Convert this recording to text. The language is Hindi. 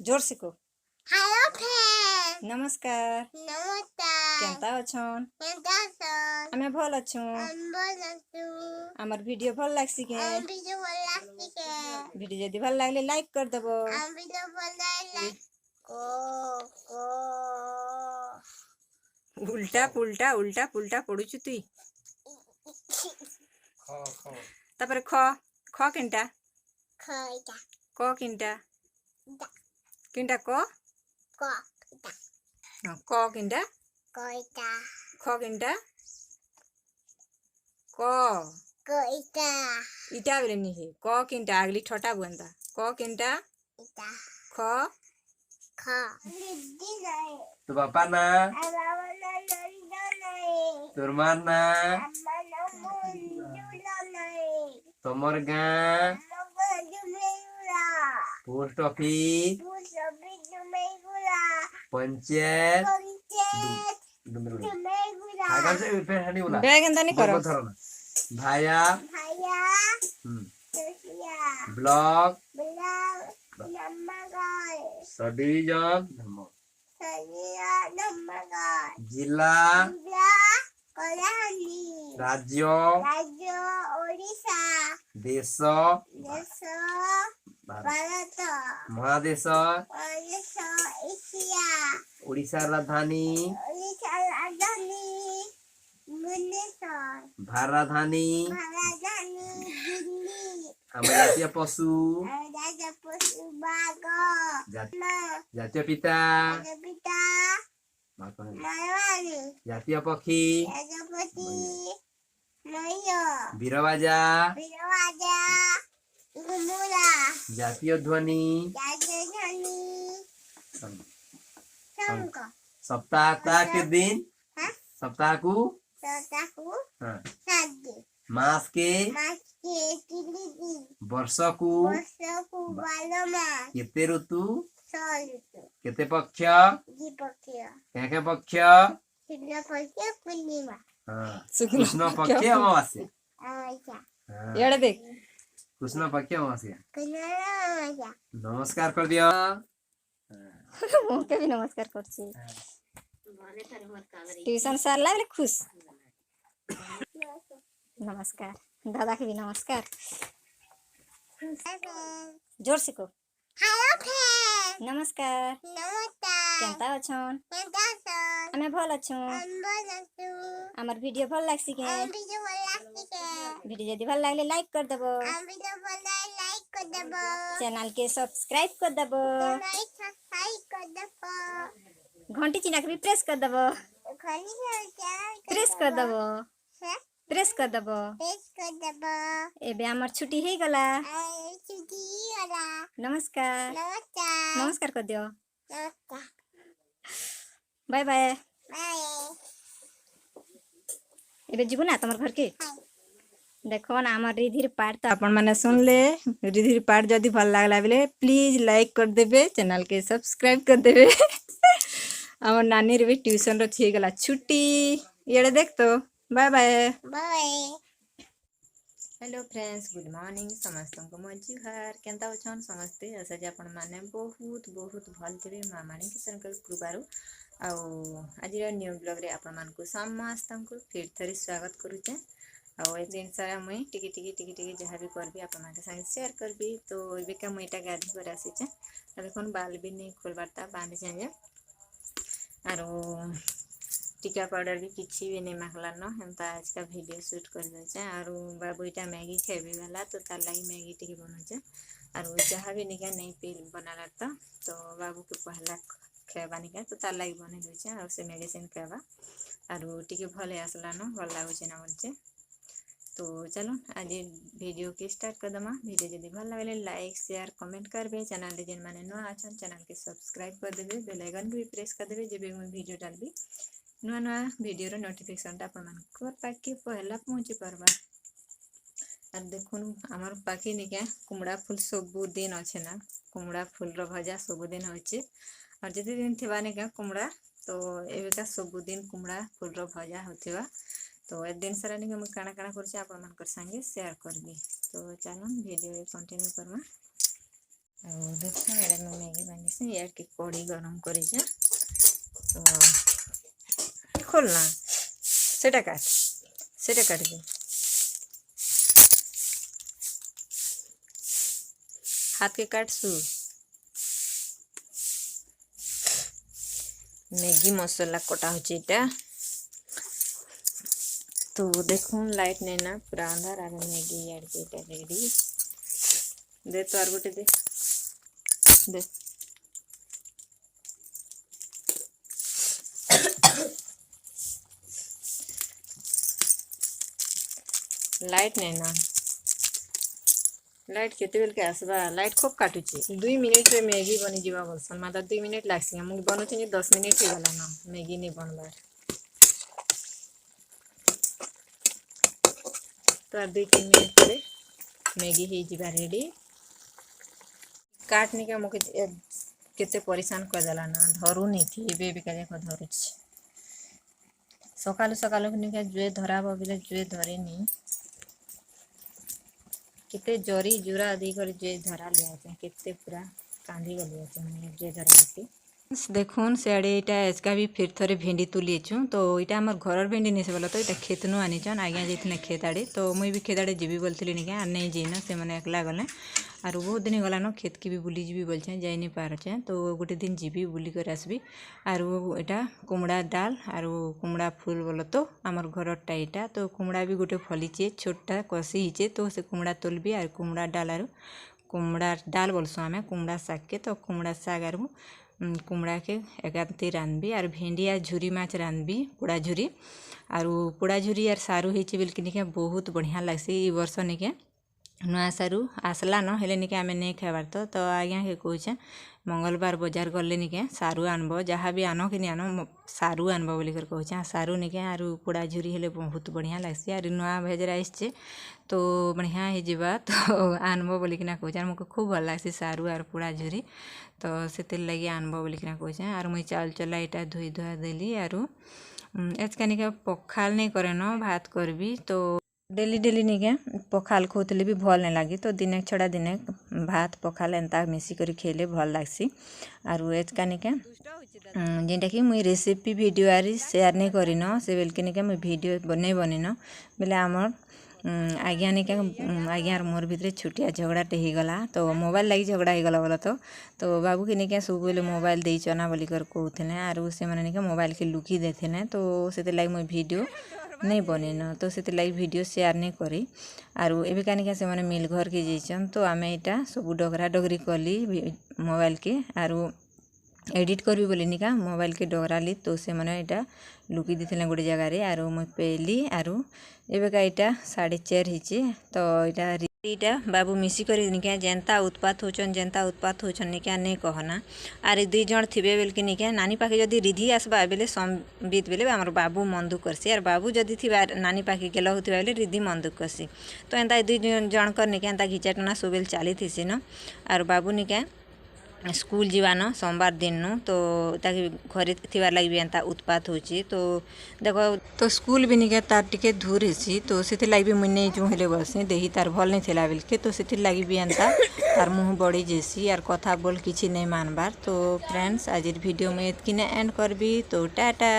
जोर से को हेलो फ्रेंड नमस्कार नमस्कार केनता अछन केनता सन आमे भल अछु बोल तू हमर वीडियो भल लागसी के वीडियो बोला के वीडियो जदी भल लागले लाइक कर देबो वीडियो बोला को उल्टा पुल्टा उल्टा पुल्टा पडुछु तुई तापर ख ख केनटा खइता क केनटा केनटा क कोइता क केनटा कोइता ख केनटा क कोइता इटा बेले नि हे क केनटा आगली ठटा बुंदा क केनटा इता ख ख लिद्दी नहीं तो पापा ना तोर मार ना तमर गाँ पोस्ट ऑफिस पंचायत बैग अंदर नहीं करो भाया ब्लॉक सब डिवीजन जिला राज्य देश महादेश ओडिशा राजधानी भारत राजधानी जातीय पशु जातीय पिता जातीय पक्षी बीरबाजा जातीय ध्वनि सप्ताह के दिन सप्ताह को मास के वर्ष को केते ऋतु केते पक्ष क्या पक्ष कृष्ण पक्ष अमावास्या एड़े देख कृष्ण पक्ष अमावास्या नमस्कार कर दिया मोके भी नमस्कार करछी ट्यूशन सर लागले खुश नमस्कार दादा के भी नमस्कार जोर से को हेलो फ्रेंड नमस्कार नमस्कार केनता अछन केनता सन आमे भल अछु बोल तू हमर वीडियो भल लागसी के वीडियो बोला के वीडियो जदी भल लागले लाइक कर देबो वीडियो बोला लाइक कर देबो चैनल के सब्सक्राइब कर देबो सब्सक्राइब कर देबो घंटी चिन्ह के भी प्रेस कर देबो प्रेस कर देबो प्रेस कर देबो एबे हमर छुट्टी हे गला नमस्कार नमस्कार कर दियो बाय बाय एबे जीबू ना तमर घर के देखो ना हमर रिधिर पार्ट तो अपन माने सुन ले रिधिर पार्ट जदी भल लागला बेले प्लीज लाइक कर देबे चैनल के सब्सक्राइब कर देबे हमर नानी रे भी ट्यूशन रो थी गला छुट्टी येड़े देख तो bye bye bye hello friends good morning समस्त को मो जुहार केनता अछन समस्ते आशा जे आपण माने बहुत बहुत भल थिबे मां मानी किशन कर कृपारु आज न्यू ब्लॉग रे आपण मान को समस्त को फिर थरी स्वागत करूचे ए दिन सारा मुई टिकी जहाँ भी करबी आपण मान के संग शेयर करबी तो एबे का मुई एटा गाधी पर आसी छे देखन बाल भी नहीं खोलबारता बांध जाए आरो टीका पाउडर भी किसी भी नहीं माखला न हेमता आज का वीडियो शूट कर दे आरो बाबू इटा मैगी खेबे वाला तो तार लगी मैगी टिके बनौचे आरो जहाँ भी निका नहीं पी बनाला तो बाबू के पहला खेबा निका तो तार लगी बने देछे और से मेडिसिन खेबा आरो टिके भले आसला न भल लागुचे ना बोलचे तो चलो आज वीडियो के स्टार्ट कर दमा वीडियो जदी भल लागले लाइक शेयर कमेंट करबे चैनल रे जेन माने न आछन चैनल के सब्सक्राइब कर देबे बेल आइकन भी प्रेस कर देबे जेबे मैं वीडियो डालबी नुआ नुआ वीडियो रो नोटिफिकेशन टा अपन को पाके पहला पहुंची परबा और देखुन हमर पाके निके कुमड़ा फूल सब दिन अच्छे ना कुमड़ा फूल रो भजा सब दिन होचे और जति दिन थिबा निके कुमड़ा तो एबेका सब दिन कुमड़ा फूल रो भजा होथिबा तो एक दिन सारा निके म काना काना करछि अपन मन कर संगे शेयर करबी तो चलो वीडियो कंटिन्यू करबा और देखो एडा में मैगी बनी से से यार के कड़ी गरम करी छे तो खोलना सेटा काट दे हाथ के काट सु मैगी मसाला कटा हो तो देखो लाइट नहीं ना पूरा अंधार आ मैगी यार के रेडी दे तो आर गोटे दे लाइट नहीं ना लाइट केते बेल के आसबा लाइट खूब काटुचे 2 मिनट रे मैगी बनी जीवा बोलसन मात्र 2 मिनट लागसी हम बनउछे 10 मिनट ही गला ना मैगी नहीं बनबार तो 2-3 मिनट पे मैगी ही जीवा रेडी काटने के मुके केते परेशान कर देला ना धरू नहीं थी एबे बेका को धरू सकालु सकालु निके जुए धराबो बिले जुए धरे नहीं केते जरी जुरा दी कर जे धरा लिया केते पूरा कांदी गली जे धरा देखुन सियाड़े यहाँ एजका भी फिर थोड़े भेंडी तुली तो यहाँ आम घर भेंडी नहीं से बोला तो यहाँ खेतनु आनीचन आज्ञा जाते खेत आड़े तो मुई भी खेत आड़े जीवी बोलती निके आर नहीं जीन से मैंने एकला गले आर बहुत दिन गलान खेत की भी बुली जीवी बोलचे जाई नहीं पारचे तो गोटे दिन जीवी बुली कर आसबी आर यहाँ कुमड़ा डाल आर कुमड़ा फूल बोल तो आमर घरटा यहाँ तो कुमड़ा भी गोटे फलीचे छोटा कषि हिचे तो से कुमड़ा तोलबी आर कुमड़ा डाल आर कुमड़ा डाल बोलसु आम कुमड़ा शाग के तो कुमड़ा शाग आर कुमड़ा के एकांति रांधबी आर भेंडी आर झुरी माछ रांधबी पोड़ा झुरी आर पोड़ा झुरी आर सारू होइचे बिल्कुल निके बहुत बढ़िया लागसी ई वर्ष निके नुआ सारू आसला न हेले निके आमे नहीं खाबार तो आज्ञा के कहूचे मंगलबार बाजार गले निके सारू आनबो जहाँ भी आनो कि आनो सारू आनबो बोली कर कहूचे सारू निके आर पोड़ा झुरी हेले बहुत बढ़िया लागसी आर नुआ भेजरा आइछे तो बढ़िया ही जीवा तो आनबो बोली किना कहूचे मको खूब भल लागसी सारू आर पोड़ा झुरी तो से लगे आनबो बोली किना कहूचे आर मुई चाउल चला इटा धोई धुआ देली आर एजका निके पखाल नहीं करे न भात करबी तो डेली डेली निके पखाल खोतले भी भल नहीं लगे तो दिने छड़ा दिने भात पखाल एंता मिसी करी खेले भल लागसी आर एजका निके जेनटा कि मुई रेसिपी वीडियो आरी शेयर नहीं करिन से बेलके निके मुई वीडियो नहीं बनिन बेले आमर आज्ञा निके आज्ञार मोर भितर छुटिया झगड़ाटे हो गला तो मोबाइल लगी झगड़ा हो गला बोला तो बाबू के निके सब बेले मोबाइल देना बोली कर कहते आर से मैंने निके मोबाइल के लुकी देते तो से लगे मुई वीडियो नहीं बनेन तो से लगे वीडियो शेयर नहीं करी आर एबिका निके से मैंने मिल घर के जाइछन तो आम यहाँ सब डगरा डगरी कली मोबाइल के आर एडिट करबी बोली निका मोबाइल के डगराली तो से मैंने यहाँ लुकी देते गोटे जगार आर मुई पेली आर एबेका यहाँ 4:30 हिचे तो यहाँ बाबू मिसी कर निका जेनता उत्पात होचन जेनता उत्पात होचन निका नहीं कहना आर 2 जन थिबे बेल के निका नानी पाखे जदि रिधि आसबा बेले संबित बेले आमर बाबू मन दुख करसी आर बाबू जदि थिबा नानी पाखे गेल होथिबा बेले रिधि मन दुख करसी तो एंता 2 जन कर निका एंता घिचाटना सोबेल चली थीसी न आर बाबू निका स्कूल जीवान सोमवार दिन नु तो ताकि घरे थिबार लगी भी एंता उत्पात होची तो देखो तो स्कूल भी निके तार टिके दूर हेसी तो से लगी भी मुझे जो हेले बसी देही तार भल नहीं थिला बिल्के तो से लगी भी एंता तार मुँह बड़ी जेसी यार कथा बोल किसी नहीं मानबार तो फ्रेंड्स आज वीडियो में एतकी एंड करबी तो टाटा।